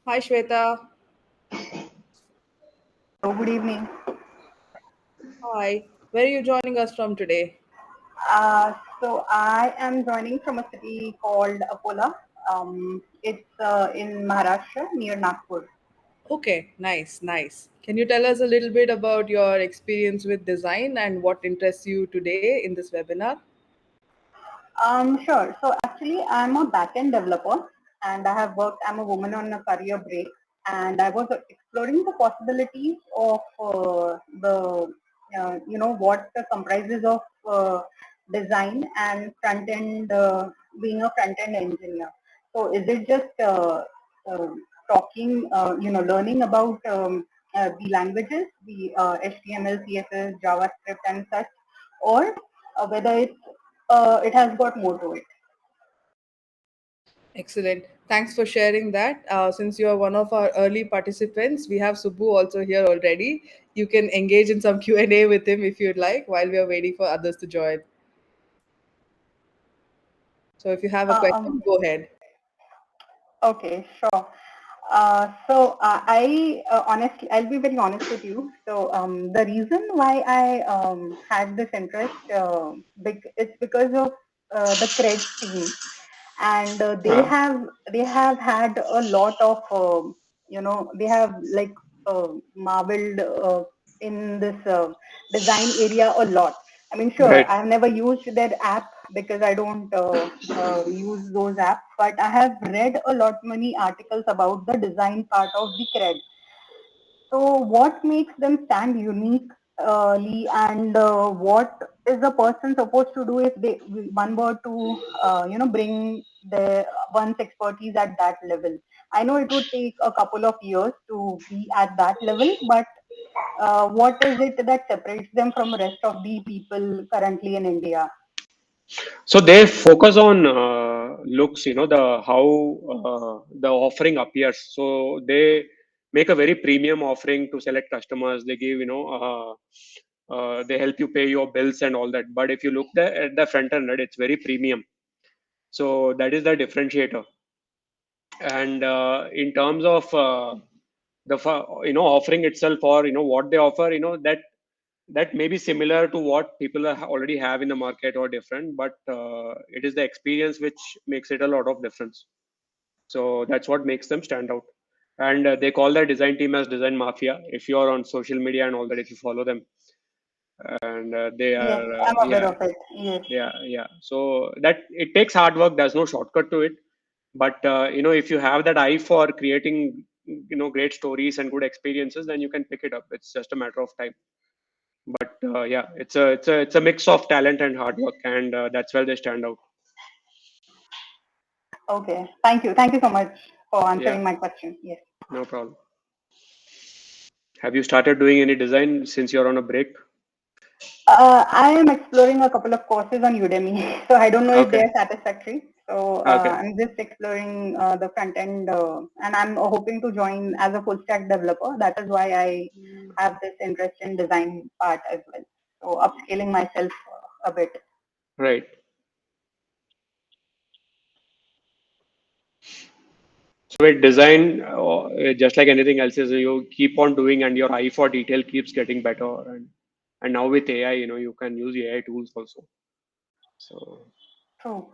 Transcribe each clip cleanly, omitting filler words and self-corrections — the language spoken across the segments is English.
Hi Shweta. Hello, good evening. Hi. Where are you joining us from today? So I am joining from a city called Akola. It's in Maharashtra near Nagpur. Okay, nice, nice. Can you tell us a little bit about your experience with design and what interests you today in this webinar? Sure. So actually, I'm a back-end developer, and I have worked. I'm a woman on a career break, and I was exploring the possibilities of what comprises of design and front-end, being a front-end engineer. So is it just uh, talking, learning about the languages, the HTML, CSS, JavaScript, and such, or whether it has got more to it. Excellent. Thanks for sharing that. Since you are one of our early participants, we have Subbu also here already. You can engage in some Q&A with him if you'd like while we are waiting for others to join. So if you have a Uh, question, um, go ahead. okay, sure. Honestly, I'll be very honest with you. So the reason why I had this interest, it's because of the CRED team, and Uh, they have had a lot of they have like marveled in this design area a lot. I mean, sure, right. I've never used their app because I don't use those apps, but I have read a lot many articles about the design part of the CRED. So what makes them stand uniquely, and what is the person supposed to do if they one were to bring the one's expertise at that level? I know it would take a couple of years to be at that level, but what is it that separates them from the rest of the people currently in India? So they focus on looks, the how the offering appears. So they make a very premium offering to select customers. They give, they help you pay your bills and all that. But if you look at the front end, right, it's very premium. So that is the differentiator. And in terms of offering itself, or what they offer, that may be similar to what people already have in the market or different, but it is the experience which makes it a lot of difference. So that's what makes them stand out. And they call their design team as design mafia if you're on social media and all that, if you follow them. And they Yes, are I'm aware of it. Yes. yeah, so that it takes hard work, there's no shortcut to it. But if you have that eye for creating great stories and good experiences, then you can pick it up. It's just a matter of time. But yeah, it's a mix of talent and hard work, and that's where they stand out. Okay. Thank you. Thank you so much for Yeah, answering my question. Yes. no problem. Have you started doing any design since you're on a break? I am exploring a couple of courses on Udemy, so I don't know if they Okay, are satisfactory. So okay, I'm just exploring the front end, and I'm hoping to join as a full stack developer. That is why I have this interest in design part as well. So upscaling myself a bit. right. So with design, just like anything else, is you keep on doing, and your eye for detail keeps getting better. And now with AI, you can use AI tools also. So True.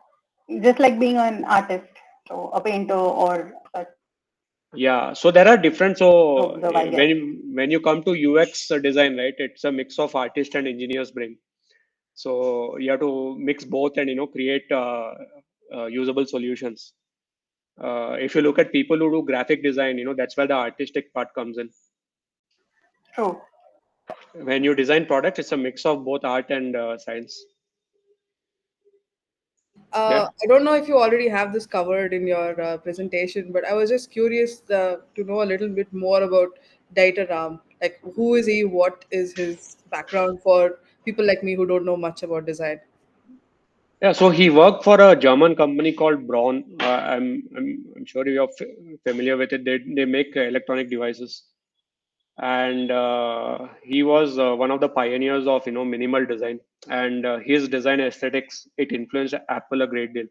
Just like being an artist, so a painter or such. yeah, so there are different. So Hope the I guess. when you come to UX design, right, it's a mix of artist and engineers brain. So you have to mix both and create usable solutions. If you look at people who do graphic design, that's where the artistic part comes in. True. When you design products, it's a mix of both art and science. Yeah. I don't know if you already have this covered in your presentation, but I was just curious to know a little bit more about Dieter Ram. Like, who is he? What is his background for people like me who don't know much about design? Yeah, so he worked for a German company called Braun. I'm sure you're familiar with it. They make electronic devices, and he was one of the pioneers of minimal design. And his design aesthetics, it influenced Apple a great deal.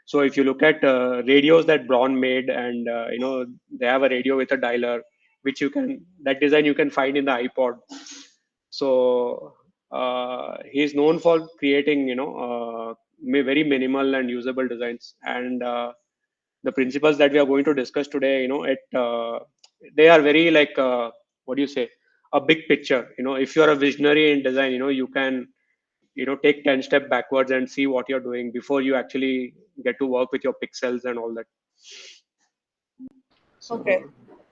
So if you look at radios that Braun made, and they have a radio with a dialer, which you can that design you can find in the iPod. So he's known for creating very minimal and usable designs, and the principles that we are going to discuss today, they are very like what do you say, a big picture. If you're a visionary in design, you can take 10 step backwards and see what you're doing before you actually get to work with your pixels and all that. Okay, So yeah,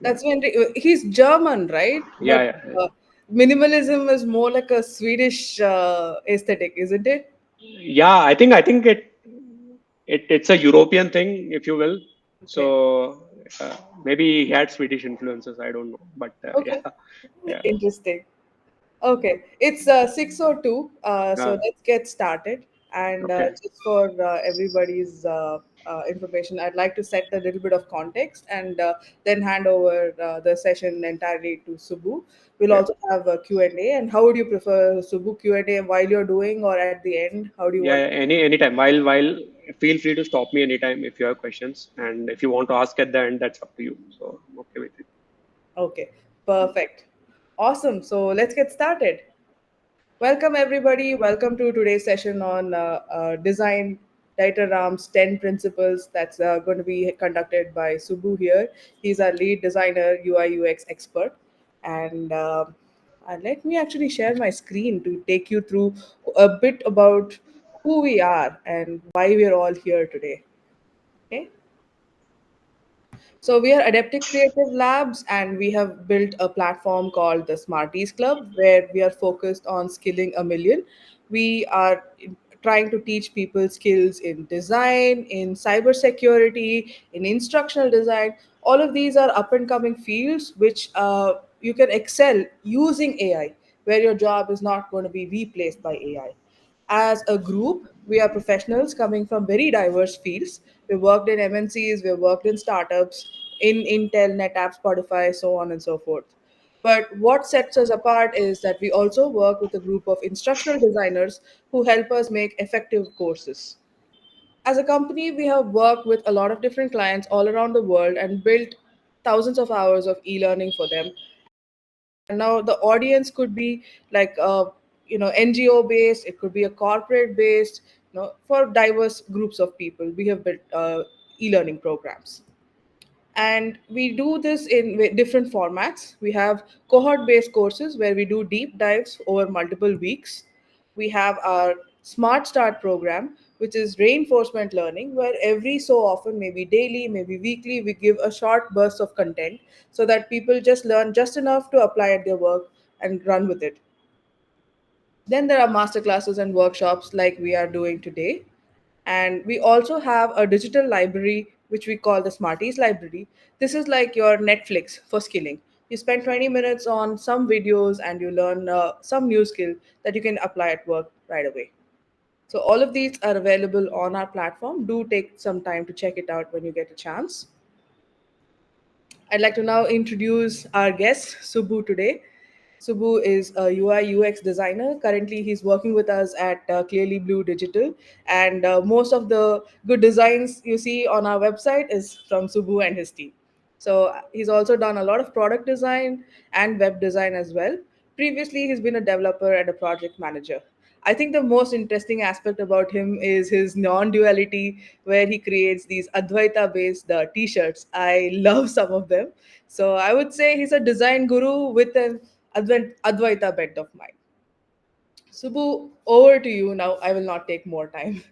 that's when he's German, right? yeah, But yeah, uh, minimalism is more like a Swedish aesthetic, isn't it? yeah. I think it's a European thing, if you will. Okay. So maybe he had Swedish influences. I don't know, but yeah, Okay. yeah. Interesting. Okay, it's 6:02. So Uh, let's get started. And okay, just for everybody's information, I'd like to set a little bit of context and then hand over the session entirely to Subbu. We'll yeah, also have a Q&A. And how would you prefer, Subbu, Q&A while you're doing or at the end? How do you yeah. want? Yeah, anytime. While feel free to stop me anytime if you have questions, and if you want to ask at the end, that's up to you. So I'm okay with it. Okay, perfect. Awesome. So let's get started. Welcome, everybody. Welcome to today's session on design Dieter Ram's 10 principles that's going to be conducted by Subbu here. He's our lead designer, UI UX expert. And let me actually share my screen to take you through a bit about who we are and why we're all here today. Okay. So we are Adaptive Creative Labs, and we have built a platform called the Smarties Club, where we are focused on skilling a million. We are trying to teach people skills in design, in cybersecurity, in instructional design. All of these are up and coming fields which you can excel using AI, where your job is not going to be replaced by AI. As a group, we are professionals coming from very diverse fields. We worked in MNCs, we worked in startups, in Intel, NetApp, Spotify, so on and so forth. But what sets us apart is that we also work with a group of instructional designers who help us make effective courses. As a company, we have worked with a lot of different clients all around the world and built thousands of hours of e-learning for them. And now the audience could be like NGO based, it could be a corporate based, for diverse groups of people. We have built e-learning programs. And we do this in different formats. We have cohort based courses where we do deep dives over multiple weeks. We have our Smart Start program, which is reinforcement learning, where every so often, maybe daily, maybe weekly, we give a short burst of content so that people just learn just enough to apply at their work and run with it. Then there are master classes and workshops like we are doing today. And we also have a digital library, which we call the Smarties Library. This is like your Netflix for skilling. You spend 20 minutes on some videos and you learn some new skill that you can apply at work right away. So, all of these are available on our platform. Do take some time to check it out when you get a chance. I'd like to now introduce our guest, Subbu, today. Subbu is a UI UX designer. Currently, he's working with us at Clearly Blue Digital, and most of the good designs you see on our website is from Subbu and his team. So he's also done a lot of product design and web design as well. Previously, he's been a developer and a project manager. I think the most interesting aspect about him is his non-duality, where he creates these Advaita-based T-shirts. I love some of them. So I would say he's a design guru with an Advaita bent of mind. Subbu, over to you now. I will not take more time.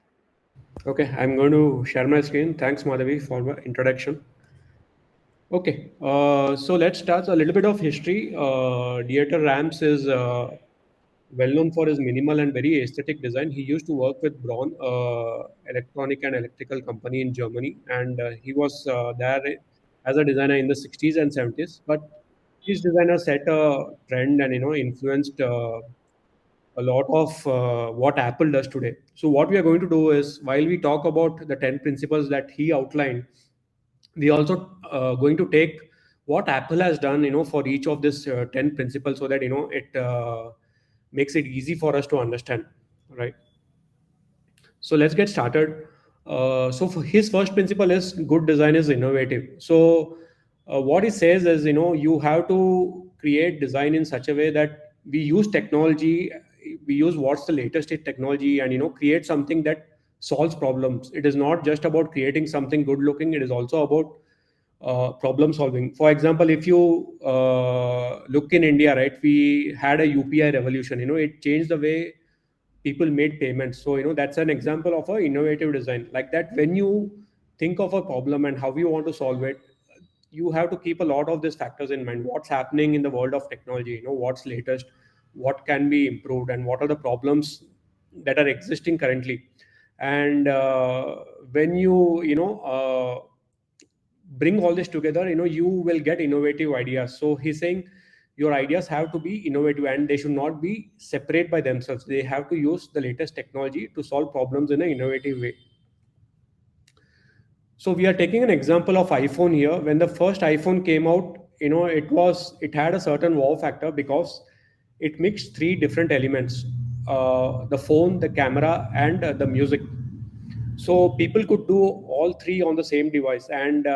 Okay, I'm going to share my screen. Thanks, Madhavi, for the introduction. Okay, so let's start a little bit of history. Dieter Rams is well known for his minimal and very aesthetic design. He used to work with Braun, electronic and electrical company in Germany, and he was there as a designer in the 60s and 70s. But his designer set a trend and influenced a lot of what Apple does today. So what we are going to do is, while we talk about the 10 principles that he outlined, we also going to take what Apple has done, for each of this 10 principles, so that it makes it easy for us to understand, right? So let's get started. So for his first principle is good design is innovative. So what he says is, you have to create design in such a way that we use technology, we use what's the latest in technology, and create something that solves problems. It is not just about creating something good looking, it is also about problem solving. For example, if you look in India, right, we had a UPI revolution. It changed the way people made payments. So that's an example of a innovative design. Like that, when you think of a problem and how you want to solve it, you have to keep a lot of these factors in mind. What's happening in the world of technology, what's latest, what can be improved, and what are the problems that are existing currently. And when bring all this together, you will get innovative ideas. So he's saying your ideas have to be innovative, and they should not be separate by themselves. They have to use the latest technology to solve problems in an innovative way. So we are taking an example of iPhone here. When the first iPhone came out, it had a certain wow factor because it mixed three different elements: the phone, the camera, and the music. So people could do all three on the same device. And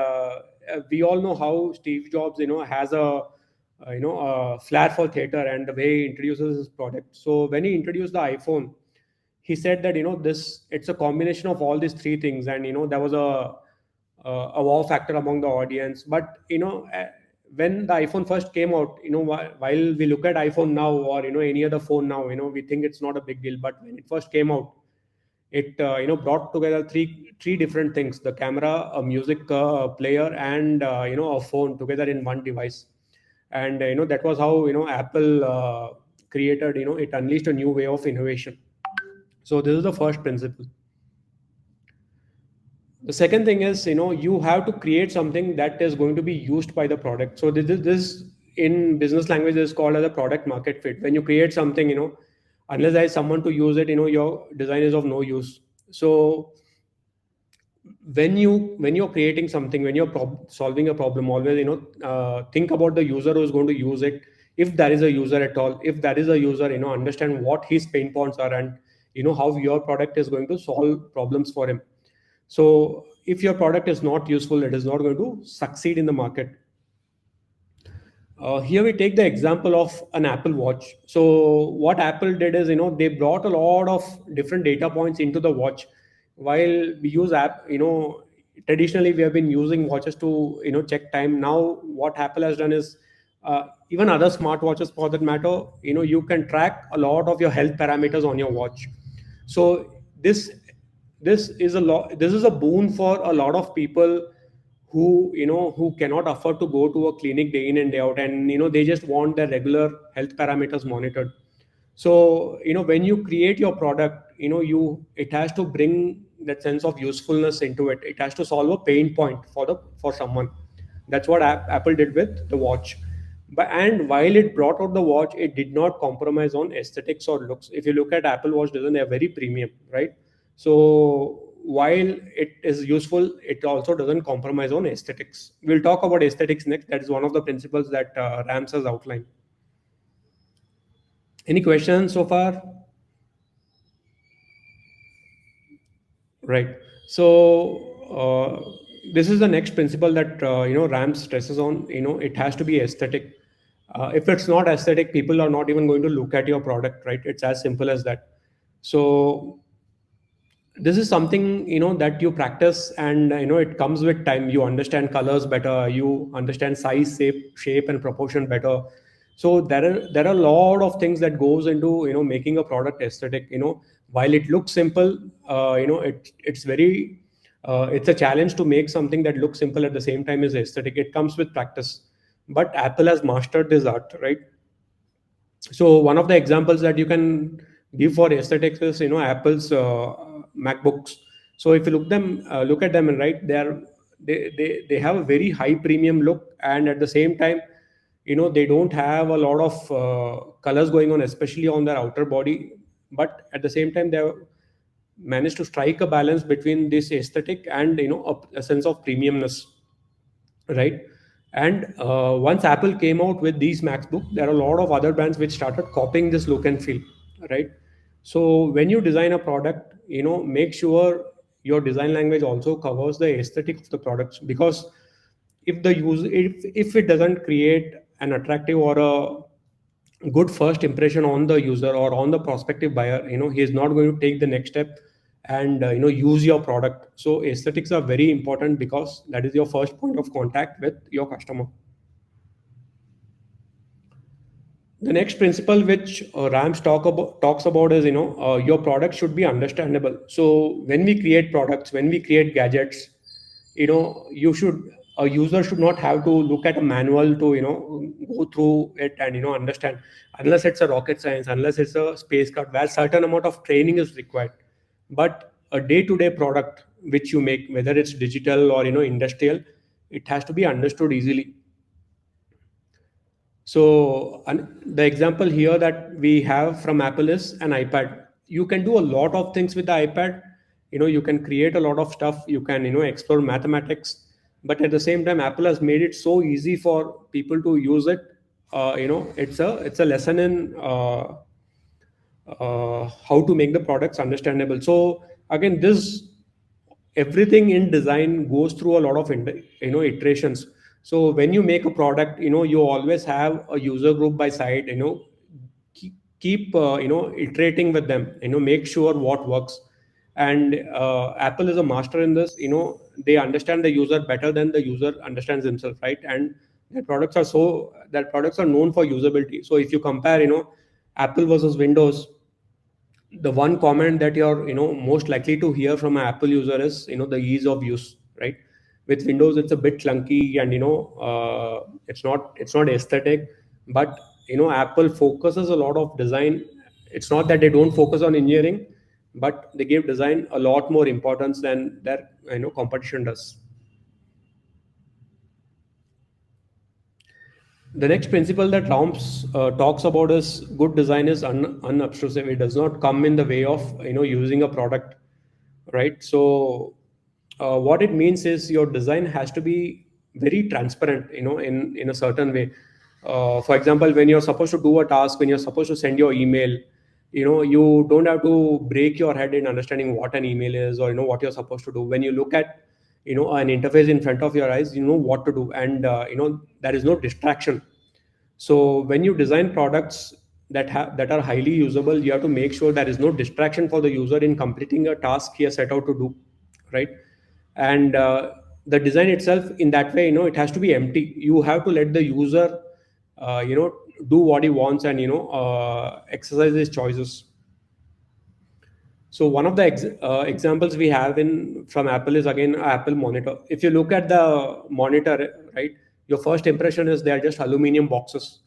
we all know how Steve Jobs has a flair for theater and the way he introduces his product. So when he introduced the iPhone, he said that this it's a combination of all these three things. And there was a wow factor among the audience. But when the iPhone first came out, while we look at iPhone now, or any other phone now, we think it's not a big deal. But when it first came out, it brought together three different things: the camera, a music player, and a phone together in one device. And that was how Apple created, it unleashed a new way of innovation. So this is the first principle. The second thing is, you have to create something that is going to be used by the product. So this in business language is called as a product market fit. When you create something, unless there is someone to use it, your design is of no use. So when you're creating something, when you're solving a problem, always think about the user who's going to use it. If there is a user at all, if there is a user, understand what his pain points are, and how your product is going to solve problems for him. So if your product is not useful, it is not going to succeed in the market. Here we take the example of an Apple Watch. So what Apple did is, they brought a lot of different data points into the watch. While we use app, traditionally we have been using watches to, check time. Now what Apple has done is, even other smartwatches for that matter, you can track a lot of your health parameters on your watch. So this is a boon for a lot of people who cannot afford to go to a clinic day in and day out, and they just want their regular health parameters monitored. So when you create your product, it has to bring that sense of usefulness into it. It has to solve a pain point for someone. That's what Apple did with the watch. And while it brought out the watch, it did not compromise on aesthetics or looks. If you look at Apple Watch, doesn't have very premium, right? So while it is useful, it also doesn't compromise on aesthetics. We'll talk about aesthetics next. That is one of the principles that Rams has outlined. Any questions so far? Right. So this is the next principle that Ram stresses on. It has to be aesthetic. If it's not aesthetic, people are not even going to look at your product. Right. It's as simple as that. So this is something that you practice, and it comes with time. You understand colors better, you understand size, shape and proportion better. So there are a lot of things that goes into making a product aesthetic. While it looks simple, it's very it's a challenge to make something that looks simple at the same time is aesthetic. It comes with practice, but Apple has mastered this art, right? So one of the examples that you can give for aesthetics is Apple's MacBooks. So if you look at them, and right, they have a very high premium look, and at the same time, they don't have a lot of colors going on, especially on their outer body. But at the same time, they have managed to strike a balance between this aesthetic and a sense of premiumness, right? And once Apple came out with these MacBook, there are a lot of other brands which started copying this look and feel, right? So when you design a product, make sure your design language also covers the aesthetic of the products, because if it doesn't create an attractive or a good first impression on the user or on the prospective buyer, he is not going to take the next step and use your product. So aesthetics are very important because that is your first point of contact with your customer. The next principle which Rams talks about is, your product should be understandable. So when we create products, when we create gadgets, you should a user should not have to look at a manual to go through it and understand, unless it's a rocket science, unless it's a space cut where certain amount of training is required. But a day-to-day product which you make, whether it's digital or industrial, it has to be understood easily. So the example here that we have from Apple is an iPad. You can do a lot of things with the iPad. You can create a lot of stuff. You can explore mathematics. But at the same time, Apple has made it so easy for people to use it. It's a lesson in how to make the products understandable. So again, this everything in design goes through a lot of iterations. So when you make a product, you always have a user group by side. Keep iterating with them. Make sure what works. And Apple is a master in this. They understand the user better than the user understands himself, right? And their products are known for usability. So if you compare Apple versus Windows, the one comment that you're most likely to hear from an Apple user is the ease of use, right? With Windows it's a bit clunky, and it's not aesthetic. But Apple focuses a lot of design. It's not that they don't focus on engineering, but they give design a lot more importance than their competition does. The next principle that Rams talks about is good design is unobtrusive. It does not come in the way of using a product, right? So what it means is your design has to be very transparent, in a certain way. For example, when you're supposed to do a task, when you're supposed to send your email, you don't have to break your head in understanding what an email is, or what you're supposed to do. When you look at an interface in front of your eyes, you know what to do, and there is no distraction. So when you design products that are highly usable, you have to make sure there is no distraction for the user in completing a task he has set out to do, right? And the design itself, in that way, it has to be empty. You have to let the user do what he wants, and exercise his choices. So one of the examples we have in from Apple is again Apple monitor. If you look at the monitor, right, your first impression is they are just aluminum boxes,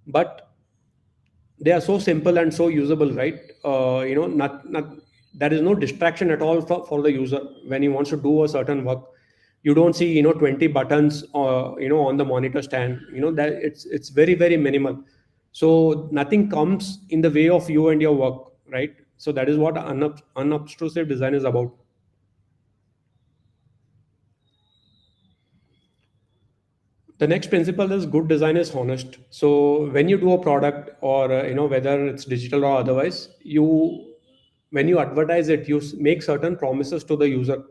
but they are so simple and so usable, right? Not there is no distraction at all for the user when he wants to do a certain work. You don't see 20 buttons on the monitor stand. That it's very very minimal. So nothing comes in the way of you and your work, right? So that is what unobtrusive design is about. The next principle is good design is honest. So when you do a product, or whether it's digital or otherwise, when you advertise it, you make certain promises to the user.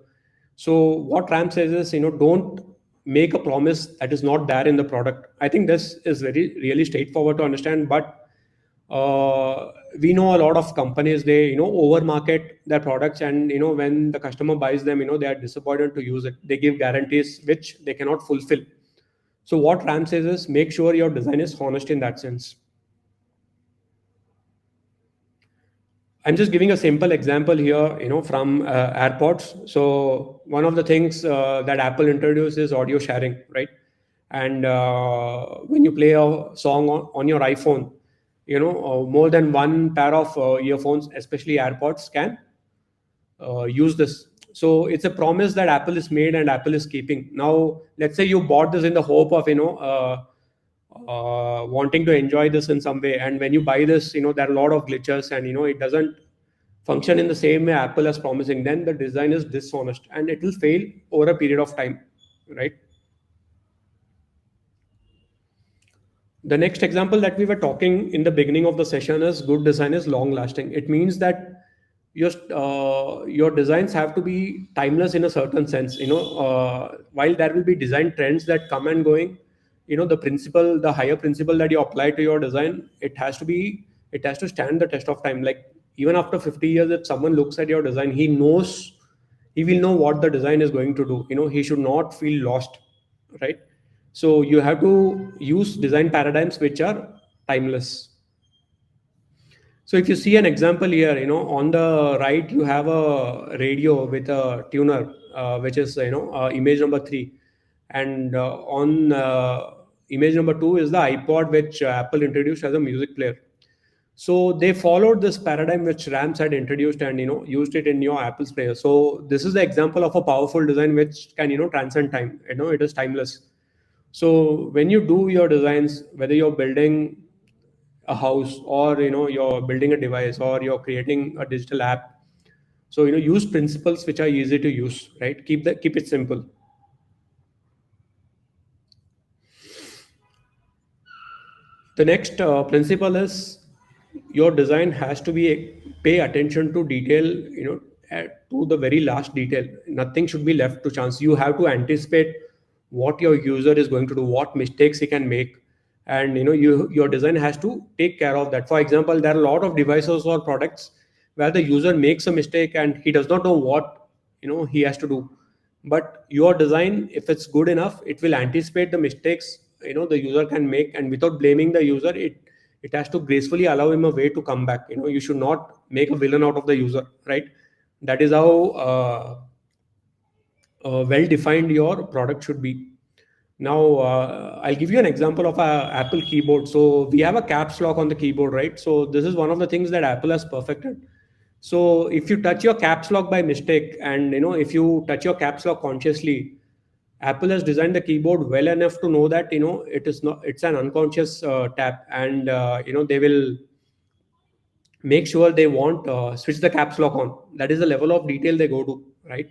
So what Ram says is, don't make a promise that is not there in the product. I think this is very really straightforward to understand, but we know a lot of companies, they over market their products, and when the customer buys them, they are disappointed to use it. They give guarantees which they cannot fulfill. So what Ram says is, make sure your design is honest in that sense. I'm just giving a simple example here, from AirPods. So one of the things that Apple introduced is audio sharing, right? And when you play a song on your iPhone, more than one pair of earphones, especially AirPods, can use this. So it's a promise that Apple is made and Apple is keeping. Now, let's say you bought this in the hope of wanting to enjoy this in some way, and when you buy this, there are a lot of glitches, and it doesn't function in the same way Apple is promising. Then the design is dishonest, and it will fail over a period of time, right? The next example that we were talking in the beginning of the session is good design is long lasting. It means that your designs have to be timeless in a certain sense. While there will be design trends that come and going, the higher principle that you apply to your design, it has to stand the test of time. Like even after 50 years, if someone looks at your design, he will know what the design is going to do. He should not feel lost, right? So you have to use design paradigms which are timeless. So if you see an example here, on the right you have a radio with a tuner, which is image number three, and on image number two is the iPod, which Apple introduced as a music player. So they followed this paradigm which Rams had introduced and used it in your Apple's player. So this is the example of a powerful design which can transcend time. It is timeless. So when you do your designs, whether you're building a house or you're building a device or you're creating a digital app, so use principles which are easy to use, right? Keep it simple. The next principle is your design has to be pay attention to detail, to the very last detail. Nothing should be left to chance. You have to anticipate what your user is going to do, what mistakes he can make, and your design has to take care of that. For example, there are a lot of devices or products where the user makes a mistake and he does not know what he has to do. But your design, if it's good enough, it will anticipate the mistakes the user can make, and without blaming the user, it has to gracefully allow him a way to come back. You should not make a villain out of the user, right? That is how well defined your product should be. Now, I'll give you an example of a Apple keyboard. So we have a caps lock on the keyboard, right? So this is one of the things that Apple has perfected. So if you touch your caps lock by mistake, and if you touch your caps lock consciously, Apple has designed the keyboard well enough to know that it's an unconscious tap, and they will make sure they won't switch the caps lock on. That is the level of detail they go to, right?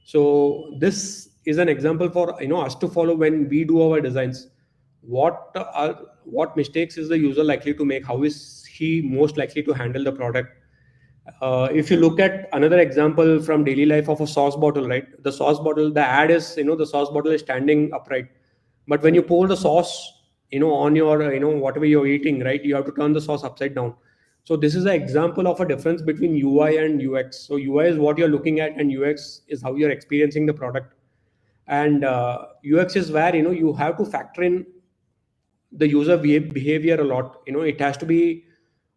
So this is an example for us to follow when we do our designs. What mistakes is the user likely to make? How is he most likely to handle the product? If you look at another example from daily life of a sauce bottle, right? The sauce bottle, the ad is, the sauce bottle is standing upright. But when you pour the sauce, on your, whatever you're eating, right? You have to turn the sauce upside down. So this is an example of a difference between UI and UX. So UI is what you're looking at, and UX is how you're experiencing the product. And UX is where, you have to factor in the user behavior a lot. It has to be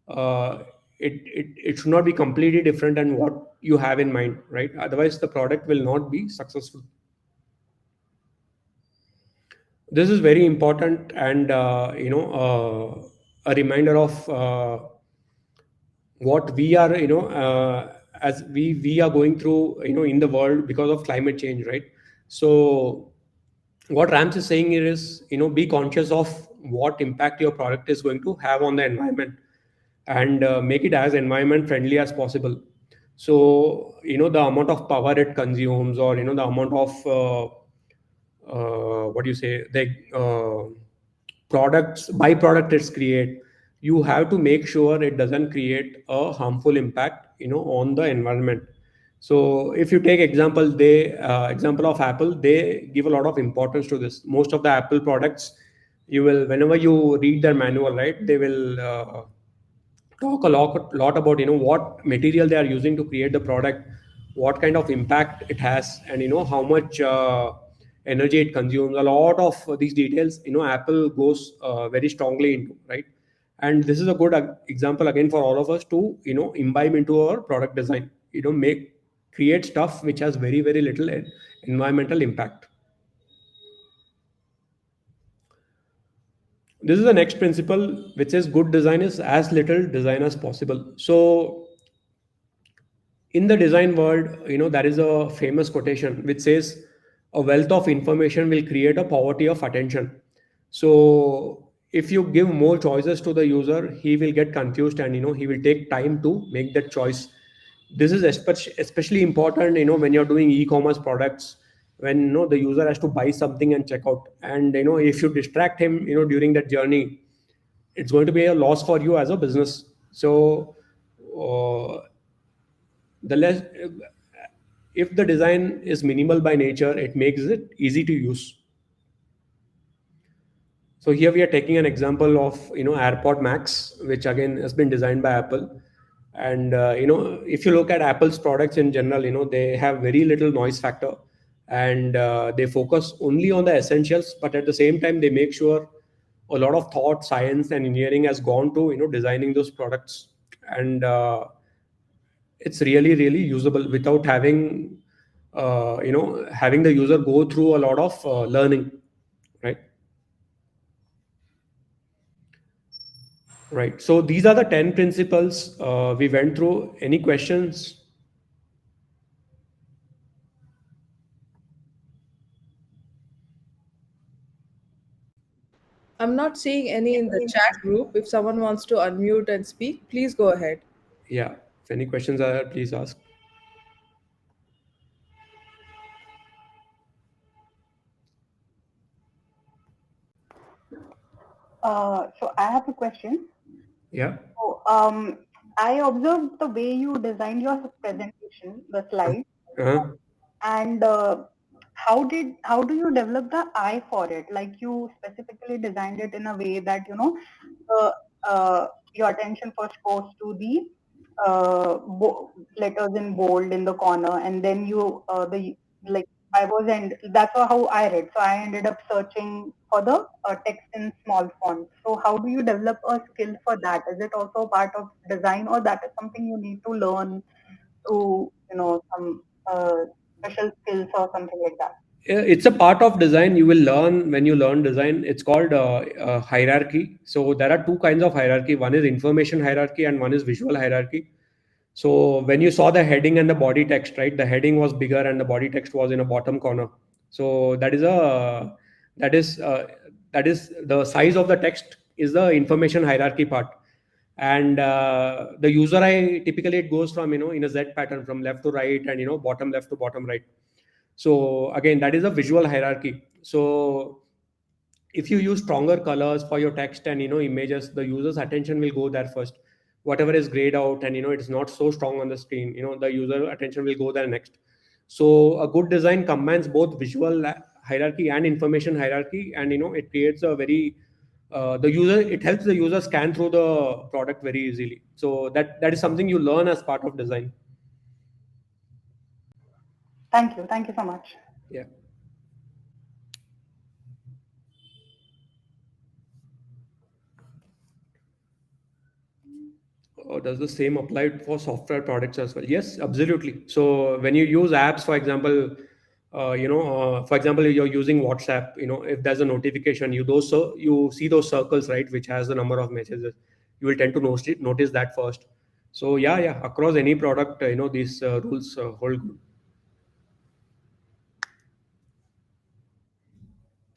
uh, it should not be completely different than what you have in mind, right? Otherwise the product will not be successful. This is very important, and a reminder of what we are, as we are going through, in the world because of climate change, right? So what Rams is saying here is, be conscious of what impact your product is going to have on the environment, and make it as environment friendly as possible. So the amount of power it consumes, or the amount of what do you say, the products byproduct it's create, you have to make sure it doesn't create a harmful impact on the environment. So if you take example of Apple, they give a lot of importance to this. Most of the Apple products, you will, whenever you read their manual, right, they will talk a lot about what material they are using to create the product, what kind of impact it has, and how much energy it consumes. A lot of these details, Apple goes very strongly into, right? And this is a good example again for all of us to imbibe into our product design. Make create stuff which has very very little environmental impact. This is the next principle, which is good design is as little design as possible. So in the design world, there is a famous quotation which says, a wealth of information will create a poverty of attention. So if you give more choices to the user, he will get confused, and he will take time to make that choice. This is especially important when you're doing e-commerce products, when the user has to buy something and check out, and if you distract him during that journey, it's going to be a loss for you as a business. So uh, the less, if the design is minimal by nature, it makes it easy to use. So here we are taking an example of AirPod Max, which again has been designed by Apple. And if you look at Apple's products in general, they have very little noise factor, and they focus only on the essentials. But at the same time, they make sure a lot of thought, science, and engineering has gone to designing those products, and it's really really usable without having the user go through a lot of learning, right? Right. So these are the 10 principles we went through. Any questions? I'm not seeing any in the chat group. If someone wants to unmute and speak, please go ahead. Yeah. If any questions are there, please ask. So I have a question. Yeah. So, I observed the way you designed your presentation, the slide, Uh-huh. and how do you develop the eye for it? Like you specifically designed it in a way that the your attention first goes to the letters in bold in the corner, and then you the like I was and that's how I read. So I ended up searching for the text in small font. So how do you develop a skill for that? Is it also a part of design, or that is something you need to learn through some special skills or something like that? It's a part of design you will learn when you learn design. It's called hierarchy. So there are two kinds of hierarchy. One is information hierarchy and one is visual hierarchy. So when you saw the heading and the body text, right, the heading was bigger and the body text was in a bottom corner. So that is uh, that is the size of the text is the information hierarchy part. And the user eye, typically it goes from in a Z pattern from left to right, and bottom left to bottom right. So again, that is a visual hierarchy. So if you use stronger colors for your text and images, the user's attention will go there first. Whatever is grayed out and it's not so strong on the screen, the user attention will go there next. So a good design combines both visual hierarchy and information hierarchy, and it creates a very the user it helps the user scan through the product very easily. So that is something you learn as part of design. Thank you. Thank you so much. Yeah. Does the same apply for software products as well? Yes, absolutely. So when you use apps, for example, for example, you're using WhatsApp. If there's a notification, you see those circles, right, which has the number of messages. You will tend to notice that first. So yeah, yeah. Across any product, these rules hold good.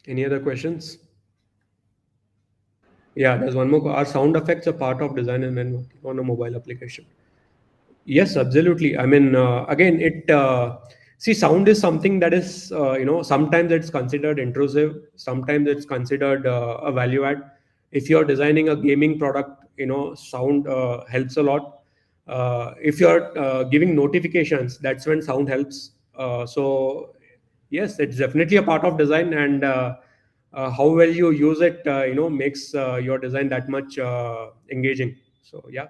Any other questions? Yeah, there's one more. Are sound effects a part of design and when working on a mobile application? Yes, absolutely. I mean, again, sound is something that is, sometimes it's considered intrusive, sometimes it's considered a value add. If you're designing a gaming product, sound helps a lot. If you're giving notifications, that's when sound helps. So, yes, it's definitely a part of design, and how well you use it, makes your design that much engaging. So, yeah.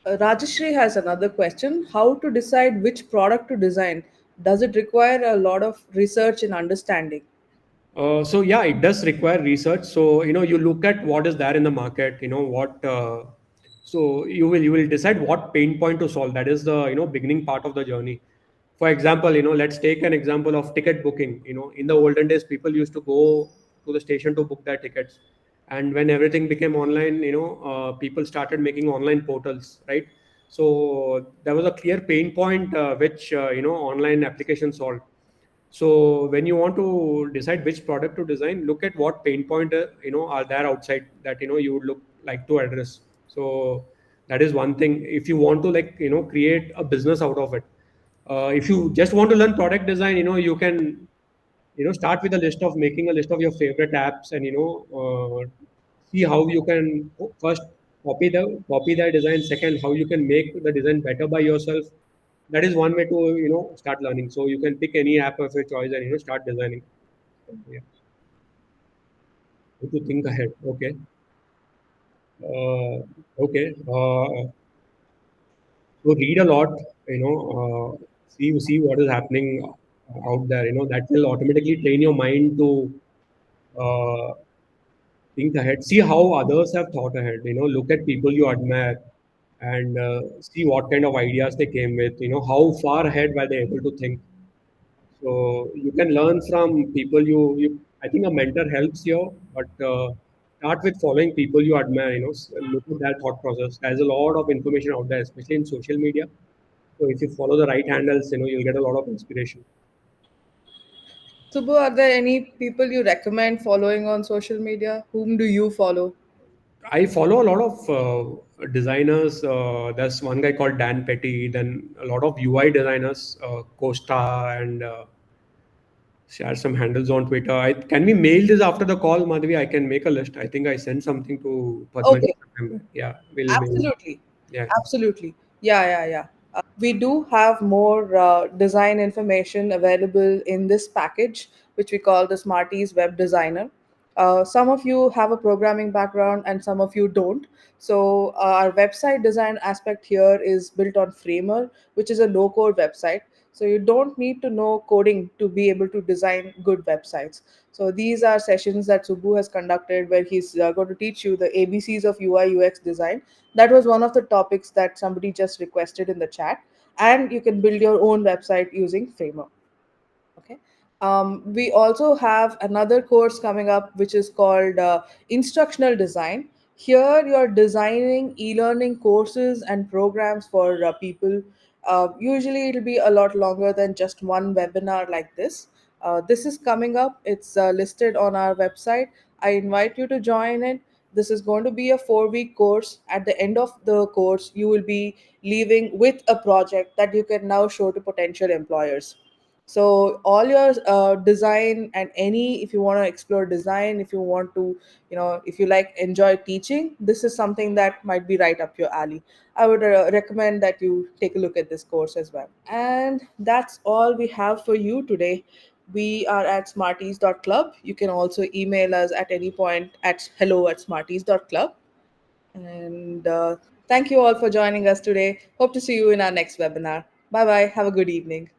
Rajashri has another question. How to decide which product to design? Does it require a lot of research and understanding? So yeah, it does require research. So you look at what is there in the market. So you will decide what pain point to solve. That is the beginning part of the journey. For example, let's take an example of ticket booking. In the olden days, people used to go to the station to book their tickets, and when everything became online, people started making online portals, right? So there was a clear pain point which online applications solved. So when you want to decide which product to design, look at what pain point are there outside that you would look like to address. So that is one thing. If you want to create a business out of it, if you just want to learn product design, you can start with a list of making a list of your favorite apps, and see how you can first copy that design. Second, how you can make the design better by yourself. That is one way to start learning. So you can pick any app of your choice and start designing. So, yeah, how to think ahead. Okay. Okay. So read a lot. See what is happening out there. That will automatically train your mind to uh, think ahead. See how others have thought ahead. Look at people you admire and see what kind of ideas they came with. How far ahead were they able to think. So you can learn from people you. I think a mentor helps you, but start with following people you admire. Look at their thought process. There's a lot of information out there, especially in social media. So if you follow the right handles, you'll get a lot of inspiration. Subbu, are there any people you recommend following on social media? Whom do you follow? I follow a lot of designers. There's one guy called Dan Petty. Then a lot of UI designers, Costa, and share some handles on Twitter. Can we mail this after the call, Madhavi? I can make a list. I think I sent something to Padmaji. Okay, Yeah, we'll mail. absolutely. Yeah. Absolutely. Yeah, yeah, yeah. We do have more design information available in this package, which we call the Smarties Web Designer. Some of you have a programming background and some of you don't. So, our website design aspect here is built on Framer, which is a low code website. So, you don't need to know coding to be able to design good websites. So, these are sessions that Subbu has conducted where he's going to teach you the ABCs of UI UX design. That was one of the topics that somebody just requested in the chat, and you can build your own website using Framer. Okay. We also have another course coming up which is called instructional design. Here you're designing e-learning courses and programs for people. Usually it'll be a lot longer than just one webinar like this. This is coming up. It's listed on our website. I invite you to join it. This is going to be a 4-week course. At the end of the course, you will be leaving with a project that you can now show to potential employers. So all your design and any, if you want to explore design, if you want to, if you like enjoy teaching, this is something that might be right up your alley. I would recommend that you take a look at this course as well. And that's all we have for you today. We are at smarties.club. You can also email us at any point at hello@smarties.club. And thank you all for joining us today. Hope to see you in our next webinar. Bye bye. Have a good evening.